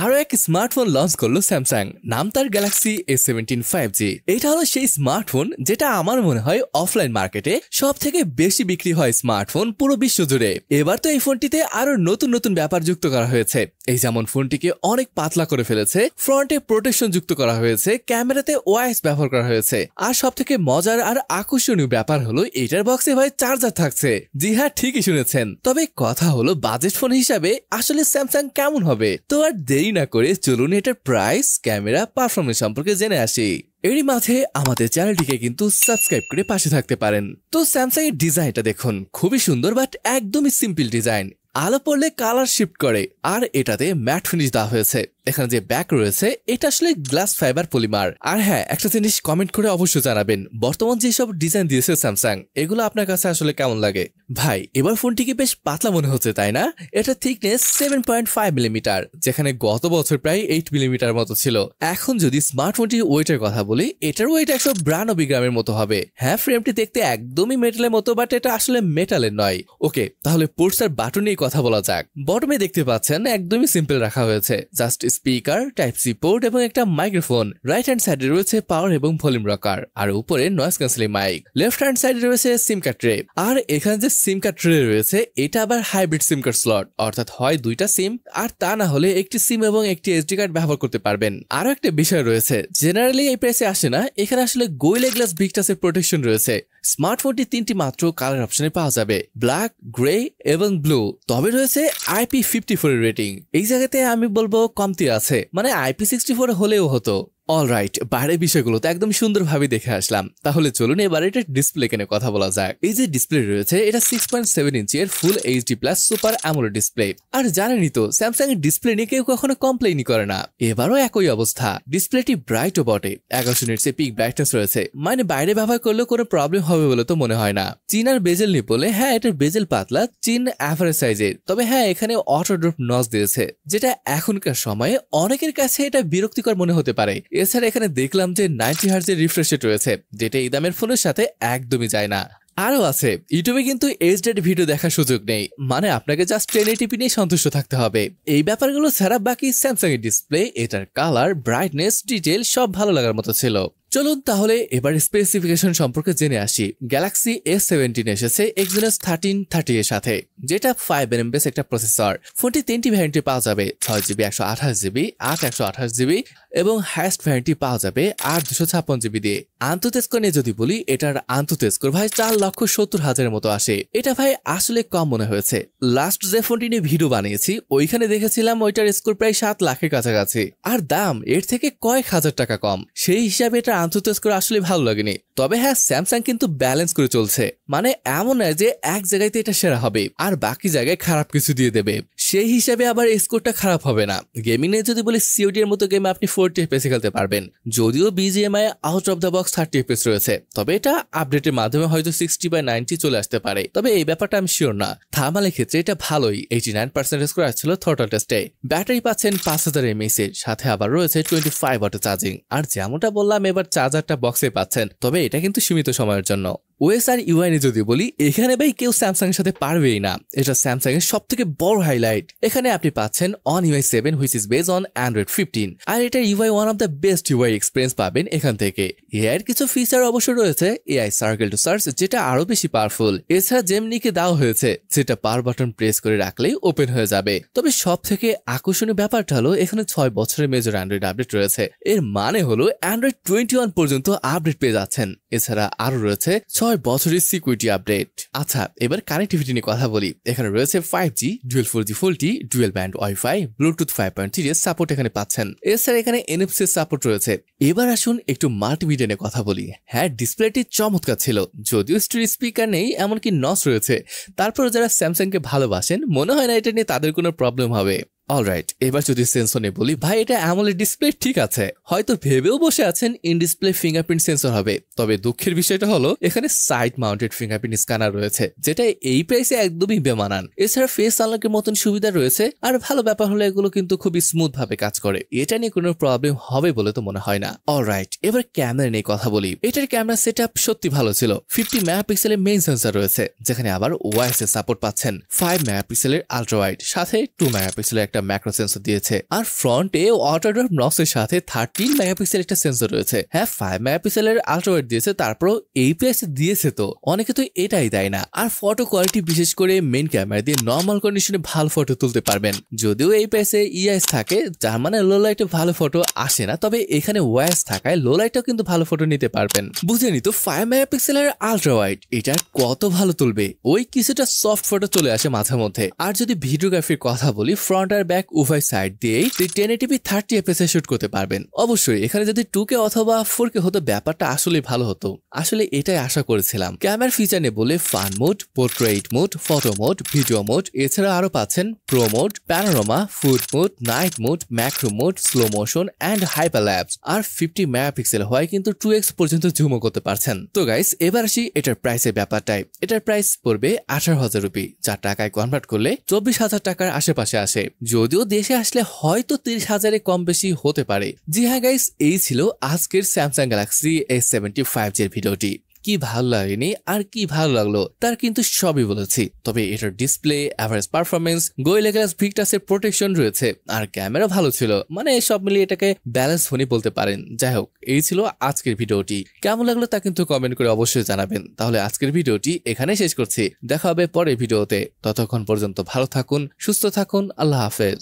আরো এক smartphone launch করলো স্যামসাং, নাম তার গ্যালাক্সি A17 5G। এটা হলো সেই স্মার্টফোন যেটা আমার মনে হয় অফলাইন মার্কেটে সব থেকে বেশি বিক্রি হয় স্মার্টফোন পুরো বিশ্ব জুড়ে। এবার তো এই ফোনটিতে আরো নতুন নতুন ব্যাপার যুক্ত করা হয়েছে। এই যেমন ফোনটিকে অনেক পাতলা করে ফেলেছে, ফ্রন্টে প্রোটেকশন যুক্ত করা হয়েছে, ক্যামেরাতে ওআইএস ব্যবহার করা হয়েছে, আর সব থেকে মজার আর আকর্ষণীয় ব্যাপার হলো এটার বক্সে ভাই চার্জার থাকছে। জি হ্যাঁ, ঠিকই শুনেছেন। তবে কথা হলো বাজেট ফোন হিসাবে আসলে স্যামসাং কেমন হবে। তো আর দেরি না করে চলুন এটার প্রাইস, ক্যামেরা, পারফরমেন্স সম্পর্কে জেনে আসি। এরই মাঝে আমাদের চ্যানেলটিকে কিন্তু সাবস্ক্রাইব করে পাশে থাকতে পারেন। তো স্যামসাং এর ডিজাইনটা দেখুন, খুবই সুন্দর বাট একদমই সিম্পল ডিজাইন। আলো পড়লে কালার শিফট করে, আর এটাতে ম্যাট ফিনিশ দেওয়া হয়েছে। এখানে যে ব্যাক রয়েছে এটা আসলে গ্লাস ফাইবার পলিমার। আর হ্যাঁ, একটা জিনিস কমেন্ট করে অবশ্যই জানাবেন, বর্তমান যেসব ডিজাইন দিয়েছে স্যামসাং এগুলো আপনার কাছে আসলে কেমন লাগে। ভাই এবার ফোনটিকে বেশ পাতলা মনে হচ্ছে, তাই না? এটা থিকনেস 7.5 মিলিমিটার, যেখানে গত বছর প্রায় 8 মিলিমিটার মতো ছিল। এখন যদি স্মার্টফোনটির ওয়েটের কথা বলি, এটার ওয়েট 192 গ্রামের মতো হবে। হ্যাঁ, ফ্রেমটি দেখতে একদমই মেটালের মতো, বাট এটা আসলে মেটালের নয়। ওকে, তাহলে পোর্টস আর বাটন নিয়ে কথা বলা যাক। বটমে দেখতে পাচ্ছেন একদমই সিম্পল রাখা হয়েছে, just speaker, type C port এবং একটা মাইক্রোফোন। রাইট হ্যান্ড সাইডে রয়েছে পাওয়ার এবং ভলিউম রকার, আর উপরে noise cancelling mic. Left hand সাইডে রয়েছে সিম কার্ড ট্রে, আর এখানে যে সিম কার্ড ট্রে রয়েছে এটা আবার হাইব্রিড সিম কার্ড স্লট, অর্থাৎ হয় দুইটা সিম আর তা না হলে একটি সিম এবং একটি এসডি কার্ড ব্যবহার করতে পারবেন। আরো একটা বিষয় রয়েছে, জেনারেলি এই প্রাইসে আসে না, এখানে আসলে গোরিলা গ্লাস ভিক্টাসের প্রোটেকশন রয়েছে। স্মার্টফোনটি 3টি মাত্র কালার অপশনে পাওয়া যাবে, ব্ল্যাক, গ্রে এবং ব্লু। তবে রয়েছে IP54 এর রেটিং। এই জায়গাতে আমি বলবো কমতি আছে, মানে IP64 হলেও হতো। অলরাইট, বাইরের বিষয়গুলো তো একদম সুন্দরভাবে দেখে আসলাম। তাহলে চলুন এবার এটা ডিসপ্লে কেনে কথা বলা যাক। এই যে ডিসপ্লে রয়েছে এটা 6.7 ইঞ্চি এর full HD plus super AMOLED display. আর জানেনই তো স্যামসাং এর ডিসপ্লে নিয়ে কেউ কখনো কমপ্লেইনই করে না, এবারও একই অবস্থা। ডিসপ্লেটি ব্রাইটও বটে, 1100 নিটস এর পিক ব্রাইটনেস রয়েছে, মানে বাইরে ব্যবহার করলেও কোনো প্রবলেম হবে বলে তো মনে হয় না। চিন আর বেজেল নিয়ে বলে, হ্যাঁ এটার বেজেল পাতলা, চিন অ্যাভারেজ সাইজের। তবে হ্যাঁ, এখানে অটো ড্রপ নচ দিয়েছে, যেটা এখনকার সময়ে অনেকের কাছে এটা বিরক্তিকর মনে হতে পারে। এছাড়া এখানে দেখলাম যে 90 হার্জের রিফ্রেশ রেট রয়েছে, যেটা এই দামের ফোনের সাথে একদমই যায় না। আরো আছে, ইউটিউবে কিন্তু এইচডি ভিডিও দেখার সুযোগ নেই, মানে আপনাকে জাস্ট 1080p নিয়ে সন্তুষ্ট থাকতে হবে। এই ব্যাপারগুলো ছাড়া বাকি স্যামসাং এর ডিসপ্লে, এটার কালার, ব্রাইটনেস, ডিটেল সব ভালো লাগার মতো ছিল। চলুন তাহলে এবার স্পেসিফিকেশন সম্পর্কে জেনে আসি। গ্যালাক্সি A17 এসেছে Exynos 1330 এর সাথে, যেটা 5nm বেস একটা প্রসেসর। ফোনটি 3টি ভ্যারিয়েন্টে পাওয়া যাবে, 6GB 128GB, 8 128GB এবং হাইয়েস্ট ভ্যারিয়েন্টটি পাওয়া যাবে 8 256GB দিয়ে। আন্তঃতেজ নিয়ে যদি বলি, এটার আন্তঃতেজ ভাই 4,70,000 মতো আসে। এটা ভাই আসলে কম মনে হয়েছে। লাস্ট যে ফোনটি নিয়ে ভিডিও বানিয়েছি ওইখানে দেখেছিলাম ওইটার স্কোর প্রায় 7 লাখের কাছাকাছি, আর দাম এর থেকে কয়েক হাজার টাকা কম। সেই হিসাবে এটা আন্তঃতেজ আসলে ভালো লাগেনি। তবে হ্যাঁ, স্যামসাং কিন্তু ব্যালেন্স করে চলছে, মানে এমন নয় যে এক জায়গাতে এটা সেরা হবে আর বাকি জায়গায় খারাপ কিছু দিয়ে দেবে। সেই হিসাবে আবার স্কোরটা খারাপ হবে না। গেমিং এ যদি বলি, সিওডি এর মতো গেমে আপনি 40 FPS খেলতে পারবেন, যদিও BGMI out of the box 30 FPS রয়েছে। তবে এটা আপডেটের মাধ্যমে হয়তো 60/90 চলে আসতে পারে, তবে এই ব্যাপারটা আমি শিওর না। থার্মালের ক্ষেত্রে এটা ভালোই, 89% স্কোর আসছিল থ্রটল টেস্টে। ব্যাটারি পাচ্ছেন 5000 mAh এর, সাথে আবার রয়েছে 25 ওয়াট চার্জিং। আর যেমনটা বললাম, এবার চার্জারটা বক্সে পাচ্ছেন, তবে এটা কিন্তু সীমিত সময়ের জন্য। ওএস আর ইউআই নিয়ে যদি বলি, এখানে ভাই কেউ স্যামসাং এর সাথে পারবেই না। এটা স্যামসাং এর সব থেকে বড় হাইলাইট। এখানে আপনি পাচ্ছেন on UI 7 which is based on Android 15, আর এটা UI one of the best UI experience পাবেন এখান থেকে। এআই এর কিছু ফিচার অবশ্য রয়েছে, এআই সার্কেল টু সার্চ, যেটা আরো বেশি পাওয়ারফুল। এছাড়া জেমিনিকে দেওয়া হয়েছে, যেটা পাওয়ার বাটন প্রেস করে রাখলেই ওপেন হয়ে যাবে। তবে সব থেকে আকর্ষণীয় ব্যাপারটা হলো এখানে 6 বছরের মেজর অ্যান্ড্রয়েড আপডেট রয়েছে। এর মানে হলো Android 21 পর্যন্ত আপডেট পেয়ে যাচ্ছেন। এছাড়া আরো রয়েছে 6 বছরের সিকিউরিটি আপডেট। আচ্ছা, এবার কানেক্টিভিটি নিয়ে কথা বলি। এখানে রয়েছে 5G, ডুয়াল 4G ফুল টি, ডুয়াল ব্যান্ড ওয়াইফাই, ব্লুটুথ 5.3 এর সাপোর্ট এখানে পাচ্ছেন। এছাড়া এখানে NFC সাপোর্ট রয়েছে। এবার আসুন একটু মাল্টিমিডিয়া নিয়ে কথা বলি। হ্যাঁ, ডিসপ্লেটি চমৎকার ছিল, যদিও স্টিরিও স্পিকার নেই, এমনকি নচ রয়েছে। তারপর যারা স্যামসাং কে ভালোবাসেন, মনে হয় না এটা নিয়ে তাদের কোনো প্রবলেম হবে। অলরাইট, এবার যদি সেন্সর নিয়ে বলি, ভাই এটা অ্যামোলেড ডিসপ্লে ঠিক আছে, হয়তো ভেবেও বসে আছেন ইন ডিসপ্লে ফিঙ্গারপ্রিন্ট সেন্সর হবে। তবে দুঃখের বিষয়টা হলো এখানে সাইড মাউন্টেড ফিঙ্গারপ্রিন্ট স্ক্যানার রয়েছে, যেটা এই প্রাইসে একদমই বেমানান। এছাড়া ফেস আনলকের মতন সুবিধা রয়েছে, আর ভালো ব্যাপার হলো এগুলো কিন্তু খুবই স্মুথ ভাবে কাজ করে। এটা নিয়ে কোনো প্রবলেম হবে বলে তো মনে হয় না। অলরাইট, এবার ক্যামেরা নিয়ে কথা বলি। এটার ক্যামেরা সেটআপ সত্যি ভালো ছিল। 50 মেগাপিক্সেলের মেইন সেন্সর রয়েছে, যেখানে আবার ওআইএস এর সাপোর্ট পাচ্ছেন। 5 মেগাপিক্সেলের আলট্রা ওয়াইড, সাথে 2 মেগাপিক্সেলের একটা ম্যাক্রো সেন্সর দিয়েছে, আর ফ্রন্টে ওয়াটার নসের সাথে 13 মেগাপিক্সেল একটা সেন্সর রয়েছে। হ্যাঁ, 5 মেগাপিক্সেলের আল্ট্রাওয়াইড দিয়েছে, তারপরও এই প্রাইসে দিয়েছে তো অনেকে তো এটাই দেয় না। আর ফটো কোয়ালিটি বিশেষ করে মেইন ক্যামেরা দিয়ে নর্মাল কন্ডিশনে ভালো ফটো তুলতে পারবেন। যদিও এই প্রাইসে ইআইএস থাকে, যার মানে লো লাইটে ভালো ফটো আসে না, তবে এখানে ওয়াইস থাকায় লো লাইটেও কিন্তু ভালো ফটো নিতে পারবেন। বুঝেনি তো 5 মেগাপিক্সেলের আল্ট্রাওয়াইড এটা কত ভালো তুলবে, ওই কিছুটা সফট ফটো চলে আসে মাঝে মধ্যে। আর যদি ভিডিওগ্রাফির কথা বলি, ফ্রন্ট আর ব্যাক উভয় সাইড দিয়েই 1080p 30 fps এ শুট করতে পারবেন। অবশ্যই এখানে যদি 2K অথবা 4K হতো ব্যাপারটা আসলে ভালো হতো, আসলে এটাই আশা করেছিলাম। ক্যামেরা ফিচার নিয়ে বলে fun mode, portrait mode, photo mode, video mode, এছাড়া আরো পাচ্ছেন pro mode, panorama, food mode, night mode, macro mode, slow motion and hyperlapse. আর 50 মেগাপিক্সেল হয় কিন্তু 2x পর্যন্ত জুমও করতে পারছেন। তো গাইস, এবার আসি এটার প্রাইসের ব্যাপারটাই। এটার প্রাইস পড়বে 18,000 রুপি, যার টাকায় কনভার্ট করলে 24,000 টাকার আশেপাশে আসে। যদিও দেশে আসলে হয়তো 30,000-এ কম বেশি হতে পারে। জি হ্যাঁ গাইস, এই ছিল আজকের স্যামসাং গ্যালাক্সি S75 এর ভিডিওটি। কি ভালো লাগেনি আর কি ভালো লাগলো তার কিন্তু সবই বলেছি। তবে এটার display, average performance, Gorilla glass ভিক্টাসের প্রোটেকশন রয়েছে, আর ক্যামেরা ভালো ছিল, মানে সব মিলিয়ে এটাকে ব্যালেন্স ফোনই বলতে পারেন। যাই হোক, এই ছিল আজকের ভিডিওটি। কেমন লাগলো তা কিন্তু কমেন্ট করে অবশ্যই জানাবেন। তাহলে আজকের ভিডিওটি এখানে শেষ করছি, দেখা হবে পরের ভিডিওতে। ততক্ষণ পর্যন্ত ভালো থাকুন, সুস্থ থাকুন, আল্লাহ হাফেজ।